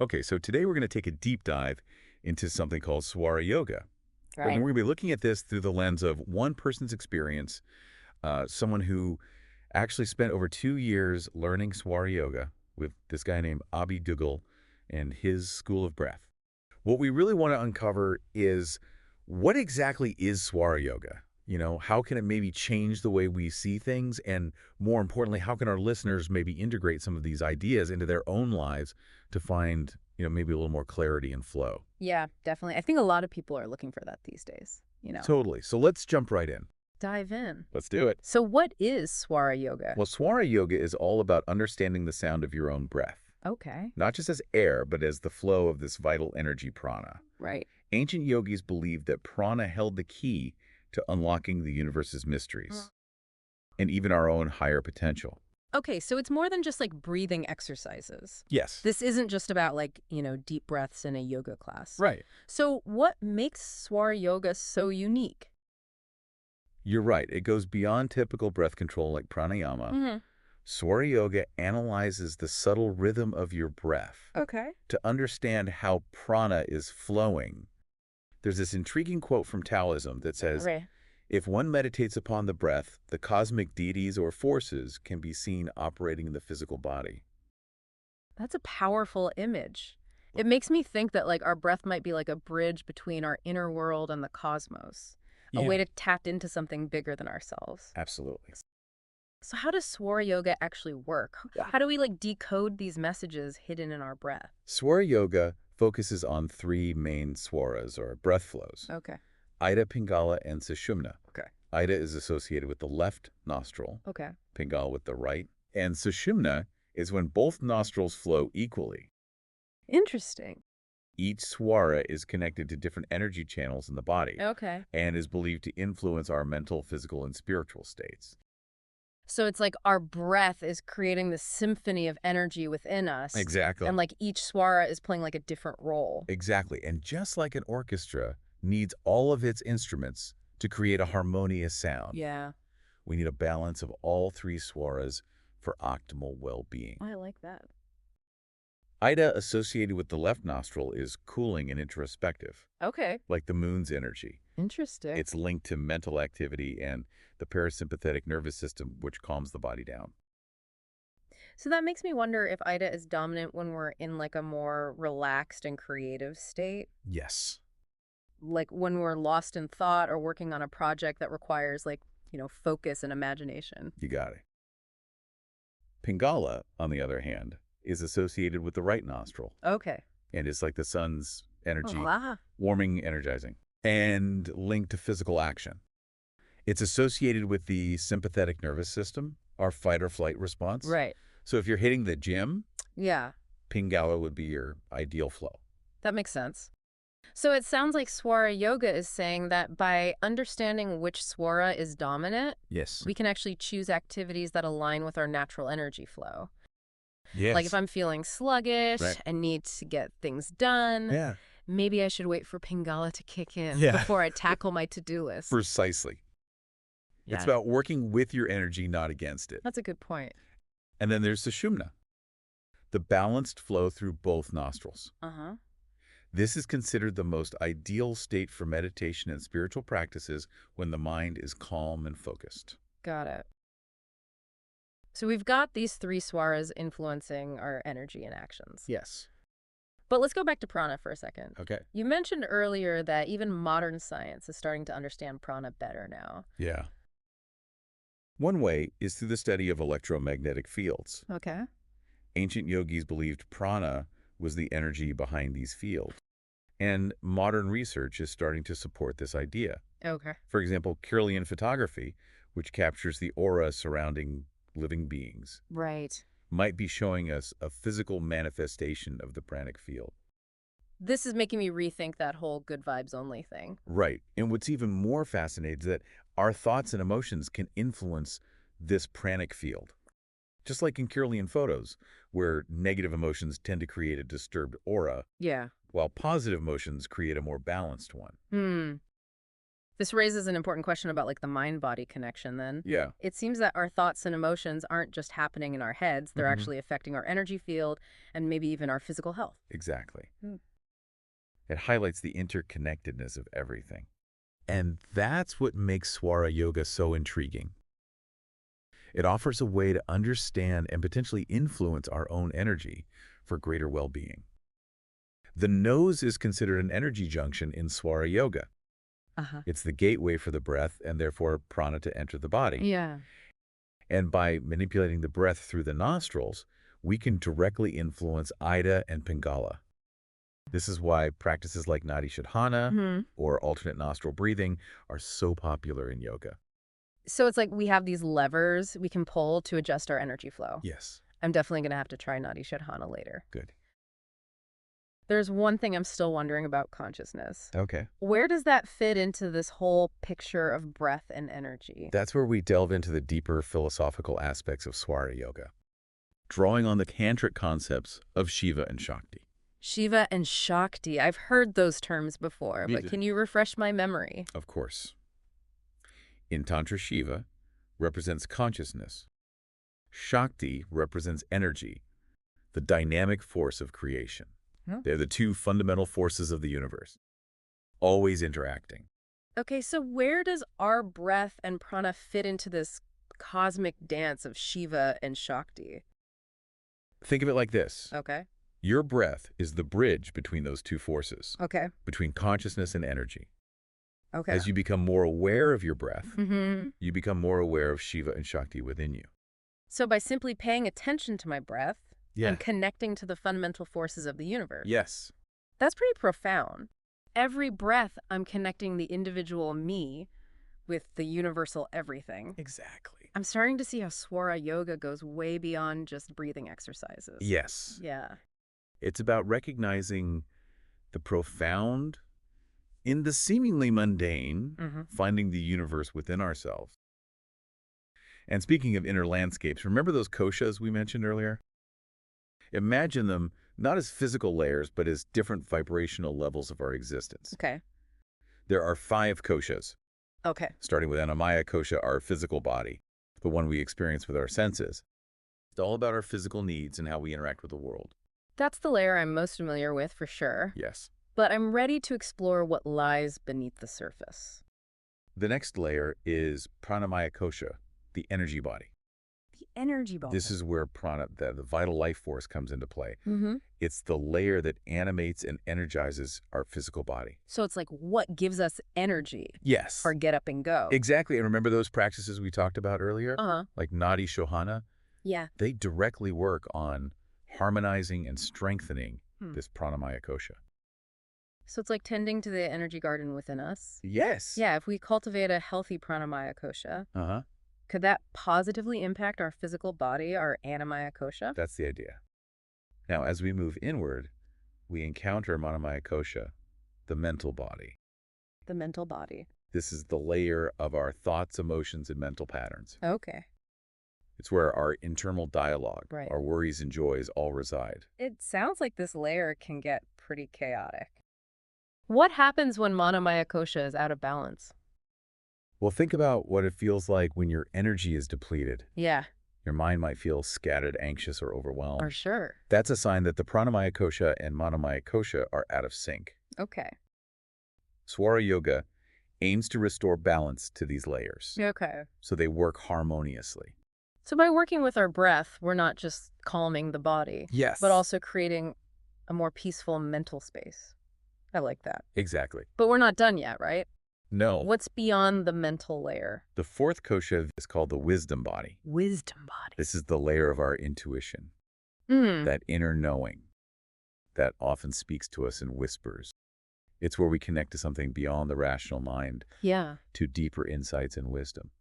Okay, so today we're going to take a deep dive into something called Swara Yoga. And Right. we're going to be looking at this through the lens of one person's experience, someone who actually spent over 2 years learning Swara Yoga with this guy named Abhi Duggal and his school of breath. What we really want to uncover is what exactly is Swara Yoga? How can it maybe change the way we see things? And more importantly, how can our listeners maybe integrate some of these ideas into their own lives to find, maybe a little more clarity and flow? Yeah, definitely. I think a lot of people are looking for that these days. Totally. So let's jump right in. Dive in. Let's do it. So what is Swara Yoga? Well, Swara Yoga is all about understanding the sound of your own breath, Okay. not just as air, but as the flow of this vital energy prana. Right. Ancient yogis believed that prana held the key to unlocking the universe's mysteries and even our own higher potential. Okay, so it's more than just like breathing exercises. Yes. This isn't just about deep breaths in a yoga class. Right. So what makes Swara Yoga so unique? You're right. It goes beyond typical breath control like pranayama. Hmm. Swara Yoga analyzes the subtle rhythm of your breath Okay. to understand how prana is flowing. There's this intriguing quote from Taoism that says, Right. if one meditates upon the breath, the cosmic deities or forces can be seen operating in the physical body. That's a powerful image. It makes me think that our breath might be like a bridge between our inner world and the cosmos, a Yeah, way to tap into something bigger than ourselves. absolutely. So how does Swara Yoga actually work? Yeah. How do we decode these messages hidden in our breath? Swara Yoga focuses on three main swaras or breath flows, Okay. Ida, Pingala, and Sushumna. Okay. Ida is associated with the left nostril, Okay. Pingala with the right, and Sushumna is when both nostrils flow equally. Interesting. Each swara is connected to different energy channels in the body Okay. and is believed to influence our mental, physical, and spiritual states. So it's like our breath is creating the symphony of energy within us. Exactly. And each swara is playing a different role. Exactly. And just like an orchestra needs all of its instruments to create a harmonious sound, Yeah. we need a balance of all three swaras for optimal well-being. I like that. Ida, associated with the left nostril, is cooling and introspective, Okay. like the moon's energy. Interesting. It's linked to mental activity and the parasympathetic nervous system, which calms the body down. So that makes me wonder if Ida is dominant when we're in a more relaxed and creative state. Yes. Like when we're lost in thought or working on a project that requires focus and imagination. You got it. Pingala, on the other hand, is associated with the right nostril Okay. and is like the sun's energy, Ah. warming, energizing, and linked to physical action. It's associated with the sympathetic nervous system, our fight or flight response. Right. So if you're hitting the gym, Yeah, Pingala would be your ideal flow. that makes sense. So it sounds like Swara Yoga is saying that by understanding which Swara is dominant, Yes. we can actually choose activities that align with our natural energy flow. Yes. Like if I'm feeling sluggish Right. and need to get things done, Yeah. maybe I should wait for Pingala to kick in Yeah. before I tackle my to-do list. Precisely. Yeah, It's about working with your energy, not against it. that's a good point. And then there's Sushumna, the balanced flow through both nostrils. Uh-huh. This is considered the most ideal state for meditation and spiritual practices when the mind is calm and focused. Got it. So we've got these three swaras influencing our energy and actions. Yes. But let's go back to prana for a second. Okay. You mentioned earlier that even modern science is starting to understand prana better now. Yeah. One way is through the study of electromagnetic fields. Okay. Ancient yogis believed prana was the energy behind these fields, and modern research is starting to support this idea. Okay. For example, Kirlian photography, which captures the aura surrounding living beings, Right. might be showing us a physical manifestation of the pranic field. This is making me rethink that whole good vibes only thing. Right. And what's even more fascinating is that our thoughts and emotions can influence this pranic field. Just like in Kirlian photos, where negative emotions tend to create a disturbed aura, Yeah. while positive emotions create a more balanced one. This raises an important question about like the mind-body connection then. Yeah. It seems that our thoughts and emotions aren't just happening in our heads, they're actually affecting our energy field and maybe even our physical health. Exactly. Hmm. It highlights the interconnectedness of everything. And that's what makes Swara Yoga so intriguing. It offers a way to understand and potentially influence our own energy for greater well-being. The nose is considered an energy junction in Swara Yoga. Uh-huh. It's the gateway for the breath and therefore prana to enter the body. Yeah. And by manipulating the breath through the nostrils, we can directly influence Ida and Pingala. This is why practices like Nadi Hmm. or alternate nostril breathing are so popular in yoga. So it's like we have these levers we can pull to adjust our energy flow. Yes. I'm definitely going to have to try Nadi Shodhana later. Good. There's one thing I'm still wondering about consciousness. Okay. Where does that fit into this whole picture of breath and energy? That's where we delve into the deeper philosophical aspects of Swara Yoga, drawing on the tantric concepts of Shiva and Shakti. Shiva and Shakti. I've heard those terms before, Me but too. can you refresh my memory? Of course. In Tantra, Shiva represents consciousness. Shakti represents energy, the dynamic force of creation. Huh? They're the two fundamental forces of the universe, always interacting. Okay, so where does our breath and prana fit into this cosmic dance of Shiva and Shakti? Think of it like this. Okay. Your breath is the bridge between those two forces, Okay. between consciousness and energy. Okay. As you become more aware of your breath, Mm-hmm. you become more aware of Shiva and Shakti within you. So by simply paying attention to my breath Yeah. and connecting to the fundamental forces of the universe. Yes. That's pretty profound. Every breath, I'm connecting the individual me with the universal everything. Exactly. I'm starting to see how Swara Yoga goes way beyond just breathing exercises. Yes. Yeah. It's about recognizing the profound in the seemingly mundane, Mm-hmm. finding the universe within ourselves. And speaking of inner landscapes, remember those koshas we mentioned earlier? Imagine them not as physical layers, but as different vibrational levels of our existence. Okay. There are 5 koshas, Okay. starting with Annamaya kosha, our physical body, the one we experience with our senses. It's all about our physical needs and how we interact with the world. That's the layer I'm most familiar with for sure. Yes. But I'm ready to explore what lies beneath the surface. The next layer is Pranamaya kosha, the energy body. The energy ball. This is where prana, the vital life force, comes into play. Mm-hmm. It's the layer that animates and energizes our physical body. So it's like what gives us energy Yes. for get up and go. Exactly. And remember those practices we talked about earlier? Uh-huh. Like Nadi Shohana? Yeah. They directly work on harmonizing and strengthening Hmm. this pranamaya kosha. So it's like tending to the energy garden within us. Yes. Yeah, if we cultivate a healthy pranamaya kosha, Uh-huh. could that positively impact our physical body, our anamaya kosha? That's the idea. Now, as we move inward, we encounter manamaya kosha, the mental body. The mental body. This is the layer of our thoughts, emotions, and mental patterns. Okay. It's where our internal dialogue, Right. our worries and joys all reside. It sounds like this layer can get pretty chaotic. What happens when manamaya kosha is out of balance? Well, think about what it feels like when your energy is depleted. Yeah, Your mind might feel scattered, anxious, or overwhelmed. for sure. That's a sign that the pranamaya kosha and manamaya kosha are out of sync. Okay. Swara Yoga aims to restore balance to these layers, Okay. so they work harmoniously. So by working with our breath, we're not just calming the body, Yes. but also creating a more peaceful mental space. I like that. Exactly. But we're not done yet, right? No. What's beyond the mental layer? The 4th kosha is called the wisdom body. Wisdom body. This is the layer of our intuition, Hmm. that inner knowing that often speaks to us in whispers. It's where we connect to something beyond the rational mind, Yeah. to deeper insights and wisdom.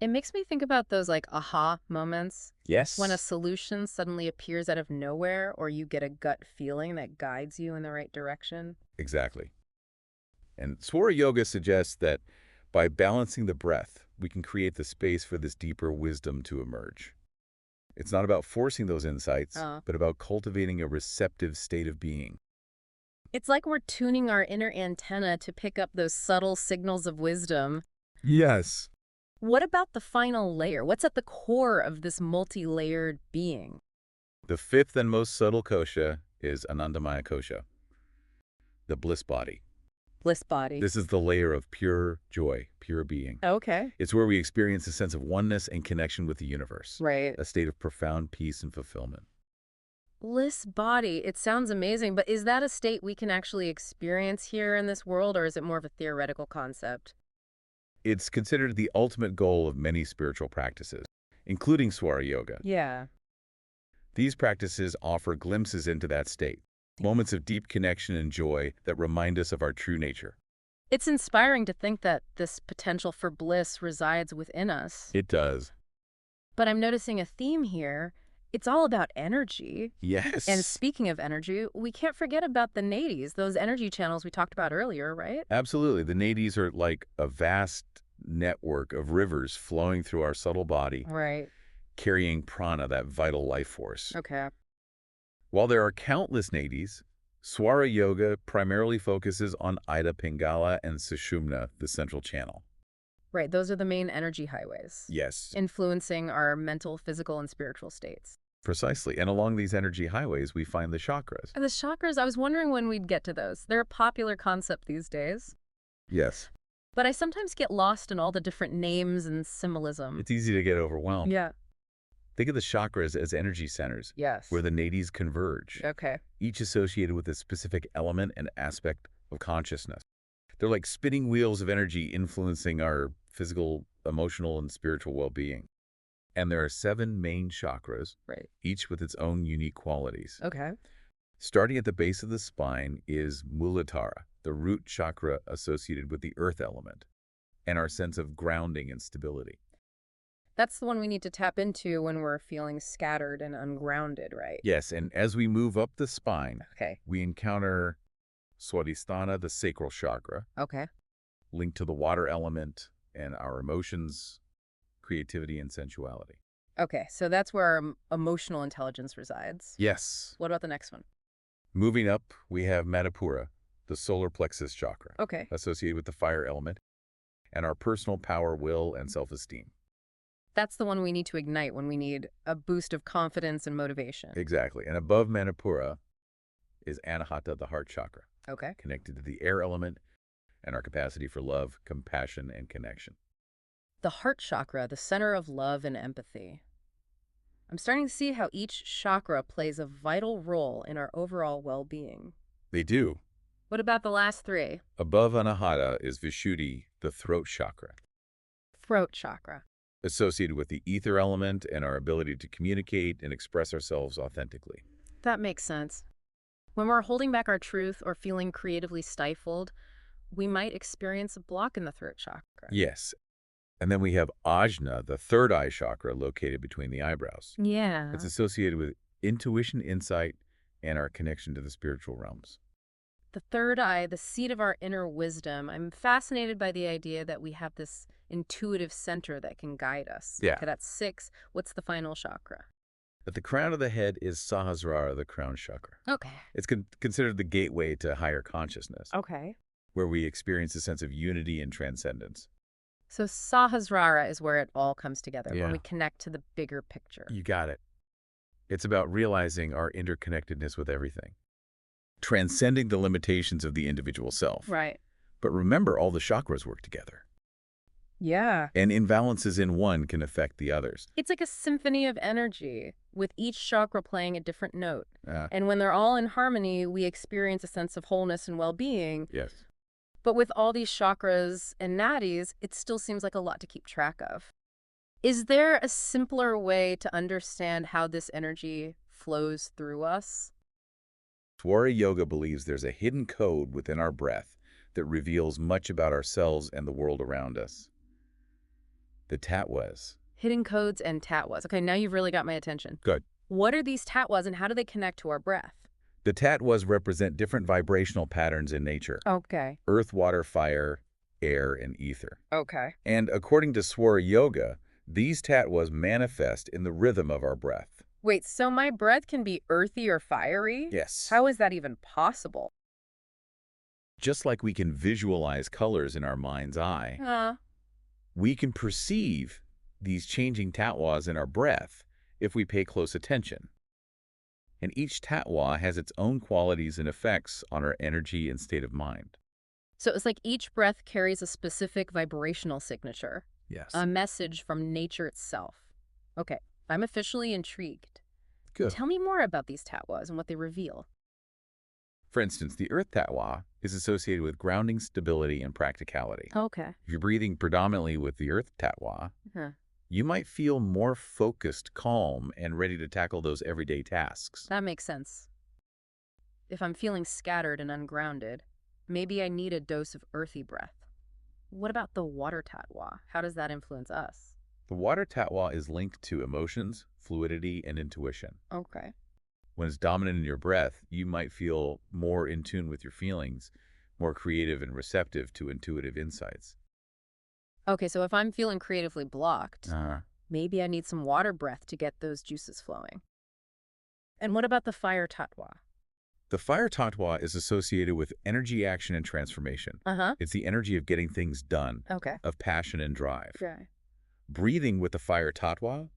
It makes me think about those like aha moments Yes. when a solution suddenly appears out of nowhere or you get a gut feeling that guides you in the right direction. Exactly. And Swara Yoga suggests that by balancing the breath, we can create the space for this deeper wisdom to emerge. It's not about forcing those insights, but about cultivating a receptive state of being. It's like we're tuning our inner antenna to pick up those subtle signals of wisdom. Yes. What about the final layer? What's at the core of this multi-layered being? The fifth and most subtle kosha is Anandamaya kosha, the bliss body. Bliss body. This is the layer of pure joy, pure being. Okay. It's where we experience a sense of oneness and connection with the universe, Right. a state of profound peace and fulfillment. Bliss body. It sounds amazing, but is that a state we can actually experience here in this world, or is it more of a theoretical concept? It's considered the ultimate goal of many spiritual practices, including Swara Yoga. Yeah. These practices offer glimpses into that state, moments of deep connection and joy that remind us of our true nature. It's inspiring to think that this potential for bliss resides within us. It does. But I'm noticing a theme here. It's all about energy. Yes. And speaking of energy, we can't forget about the nadis, those energy channels we talked about earlier, right? Absolutely. The nadis are like a vast network of rivers flowing through our subtle body, Right. carrying prana, that vital life force. Okay. While there are countless nadis, Swara Yoga primarily focuses on Ida Pingala and Sushumna, the central channel. Right. Those are the main energy highways, Yes, influencing our mental, physical, and spiritual states. precisely. And along these energy highways, we find the chakras. And the chakras, I was wondering when we'd get to those. They're a popular concept these days. Yes. But I sometimes get lost in all the different names and symbolism. It's easy to get overwhelmed. Yeah. Think of the chakras as energy centers, Yes. where the nadis converge, Okay. each associated with a specific element and aspect of consciousness. They're like spinning wheels of energy influencing our physical, emotional, and spiritual well-being. And there are 7 main chakras, Right. each with its own unique qualities. Okay. Starting at the base of the spine is Muladhara, the root chakra associated with the earth element, and our sense of grounding and stability. That's the one we need to tap into when we're feeling scattered and ungrounded, right? Yes, and as we move up the spine, Okay. we encounter Swadhisthana, the sacral chakra, Okay. linked to the water element and our emotions, creativity, and sensuality. Okay, so that's where our emotional intelligence resides. Yes. What about the next one? Moving up, we have Manipura, the solar plexus chakra, Okay. associated with the fire element, and our personal power, will, and self-esteem. That's the one we need to ignite when we need a boost of confidence and motivation. Exactly. And above Manipura is Anahata, the heart chakra, Okay. connected to the air element and our capacity for love, compassion, and connection. The heart chakra, the center of love and empathy. I'm starting to see how each chakra plays a vital role in our overall well-being. They do. What about the last 3? Above Anahata is Vishuddhi, the throat chakra, Throat chakra. associated with the ether element and our ability to communicate and express ourselves authentically. That makes sense. When we're holding back our truth or feeling creatively stifled, we might experience a block in the throat chakra. Yes. And then we have Ajna, the third eye chakra, located between the eyebrows. Yeah. It's associated with intuition, insight, and our connection to the spiritual realms. The third eye, the seat of our inner wisdom. I'm fascinated by the idea that we have this intuitive center that can guide us. Yeah. Okay, that's 6. What's the final chakra? At the crown of the head is Sahasrara, the crown chakra. Okay. It's considered the gateway to higher consciousness, Okay. where we experience a sense of unity and transcendence. So Sahasrara is where it all comes together, Yeah. when we connect to the bigger picture. You got it. It's about realizing our interconnectedness with everything, transcending the limitations of the individual self. Right. But remember, all the chakras work together, Yeah. and imbalances in one can affect the others. It's like a symphony of energy, with each chakra playing a different note. Ah, And when they're all in harmony, we experience a sense of wholeness and well-being. yes. But with all these chakras and nadis, it still seems like a lot to keep track of. Is there a simpler way to understand how this energy flows through us? Swara Yoga believes there's a hidden code within our breath that reveals much about ourselves and the world around us. The Tatwas. Hidden codes and tatwas. Okay, now you've really got my attention. Good. What are these tatwas and how do they connect to our breath? The Tatwas represent different vibrational patterns in nature: Okay. earth, water, fire, air, and ether. Okay. And according to Swara Yoga, these Tatwas manifest in the rhythm of our breath. Wait, so my breath can be earthy or fiery? Yes. How is that even possible? Just like we can visualize colors in our mind's eye, we can perceive these changing tatwas in our breath if we pay close attention. And each tatwa has its own qualities and effects on our energy and state of mind. So it's like each breath carries a specific vibrational signature, Yes. a message from nature itself. Okay, I'm officially intrigued. Good. Tell me more about these tatwas and what they reveal. For instance, the earth tatwa is associated with grounding, stability, and practicality. Okay. If you're breathing predominantly with the earth tatwa, you might feel more focused, calm, and ready to tackle those everyday tasks. That makes sense. If I'm feeling scattered and ungrounded, maybe I need a dose of earthy breath. What about the water tatwa? How does that influence us? The water tatwa is linked to emotions, fluidity, and intuition. Okay. When it's dominant in your breath, you might feel more in tune with your feelings, more creative and receptive to intuitive insights. Okay, so if I'm feeling creatively blocked, maybe I need some water breath to get those juices flowing. And what about the fire tatwa? The fire tatwa is associated with energy, action, and transformation. It's the energy of getting things done, of passion and drive. Breathing with the fire tatwa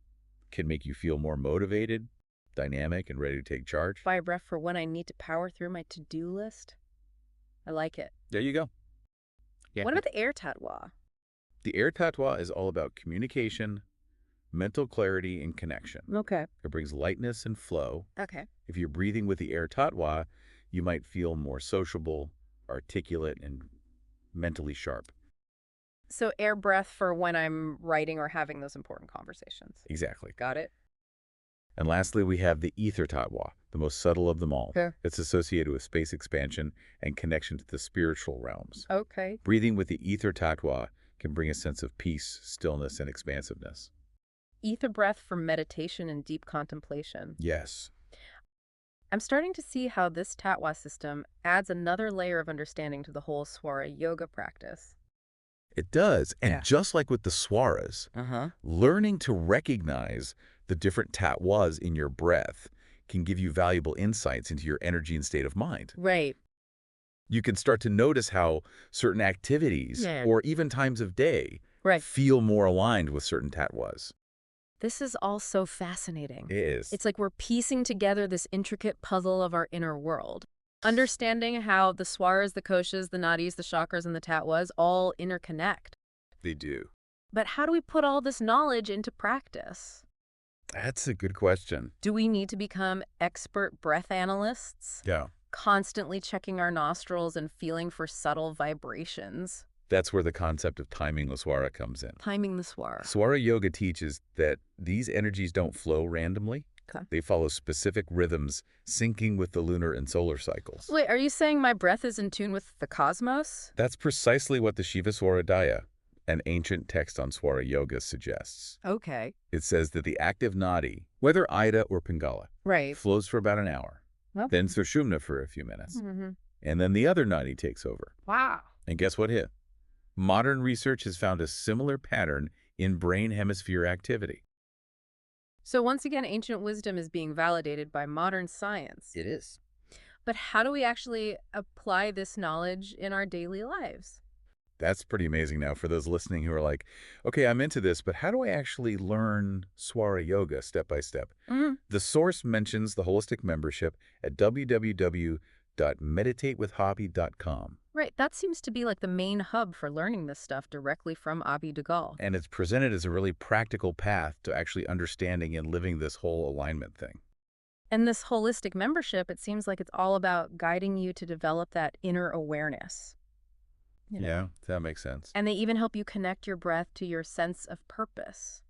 can make you feel more motivated, dynamic, and ready to take charge. Fire breath for when I need to power through my to-do list. I like it. There you go. Yeah. What about the air tatwa? The air tatwa is all about communication, mental clarity, and connection. Okay. It brings lightness and flow. Okay. If you're breathing with the air tatwa, you might feel more sociable, articulate, and mentally sharp. So air breath for when I'm writing or having those important conversations. Exactly. Got it. And lastly, we have the ether tatwa, the most subtle of them all. Okay. It's associated with space expansion and connection to the spiritual realms. Okay. Breathing with the ether tatwa can bring a sense of peace, stillness, and expansiveness. Ether breath for meditation and deep contemplation. Yes. I'm starting to see how this tatwa system adds another layer of understanding to the whole Swara Yoga practice. It does. And just like with the swaras, learning to recognize the different tatwas in your breath can give you valuable insights into your energy and state of mind. Right. You can start to notice how certain activities or even times of day feel more aligned with certain tatwas. This is all so fascinating. It is. It's like we're piecing together this intricate puzzle of our inner world. Understanding how the swaras, the koshas, the nadis, the chakras, and the tatwas all interconnect. They do. But how do we put all this knowledge into practice? That's a good question. Do we need to become expert breath analysts? Yeah. Constantly checking our nostrils and feeling for subtle vibrations? That's where the concept of timing the swara comes in. Timing the swara. Swara Yoga teaches that these energies don't flow randomly. Okay. They follow specific rhythms, syncing with the lunar and solar cycles. Wait, are you saying my breath is in tune with the cosmos? That's precisely what the Shiva Swaradhyaya, an ancient text on Swara Yoga, suggests. Okay. It says that the active nadi, whether Ida or Pingala, flows for about an hour, then Sushumna for a few minutes, and then the other nadi takes over. Wow. And guess what hit? Modern research has found a similar pattern in brain hemisphere activity. So once again, ancient wisdom is being validated by modern science. It is. But how do we actually apply this knowledge in our daily lives? That's pretty amazing now for those listening who are like, okay, I'm into this, but how do I actually learn Swara Yoga step by step? The source mentions the holistic membership at www.meditatewithhobby.com. Right, that seems to be like the main hub for learning this stuff directly from Abhi Duggal. And it's presented as a really practical path to actually understanding and living this whole alignment thing. And this holistic membership, it seems like it's all about guiding you to develop that inner awareness. Yeah, that makes sense. And they even help you connect your breath to your sense of purpose.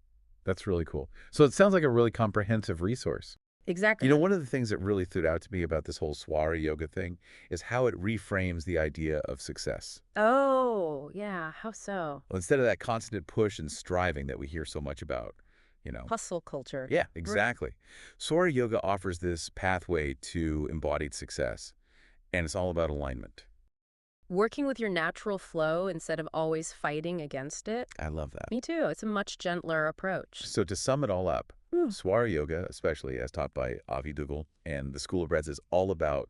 That's really cool. So it sounds like a really comprehensive resource. Exactly. You know, one of the things that really stood out to me about this whole Swara Yoga thing is how it reframes the idea of success. Oh, yeah. How so? Well, instead of that constant push and striving that we hear so much about, you know. Hustle culture. Yeah, exactly. Swara Yoga offers this pathway to embodied success, and it's all about alignment. Working with your natural flow instead of always fighting against it. I love that. Me too. It's a much gentler approach. So to sum it all up, Swara Yoga, especially as taught by Abhi Duggal and the School of Breaths, is all about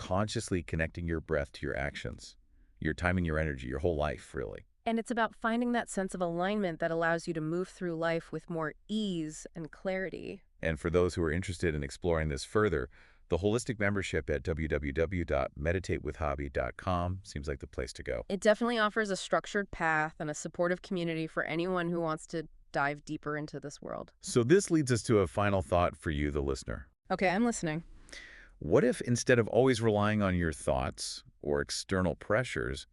consciously connecting your breath to your actions, your time and your energy, your whole life, really. And it's about finding that sense of alignment that allows you to move through life with more ease and clarity. And for those who are interested in exploring this further, the holistic membership at www.meditatewithhobby.com seems like the place to go. It definitely offers a structured path and a supportive community for anyone who wants to dive deeper into this world. So this leads us to a final thought for you, the listener. Okay, I'm listening. What if instead of always relying on your thoughts or external pressures,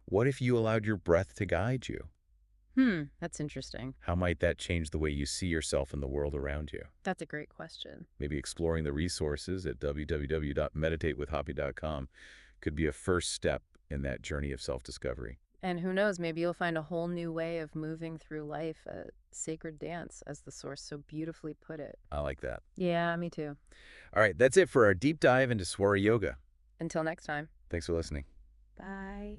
what if you allowed your breath to guide you? That's interesting. How might that change the way you see yourself and the world around you? That's a great question. Maybe exploring the resources at www.meditatewithhoppy.com could be a first step in that journey of self-discovery. And who knows, maybe you'll find a whole new way of moving through life, a sacred dance, as the source so beautifully put it. I like that. Yeah, me too. All right, that's it for our deep dive into Swara Yoga. Until next time. Thanks for listening. Bye.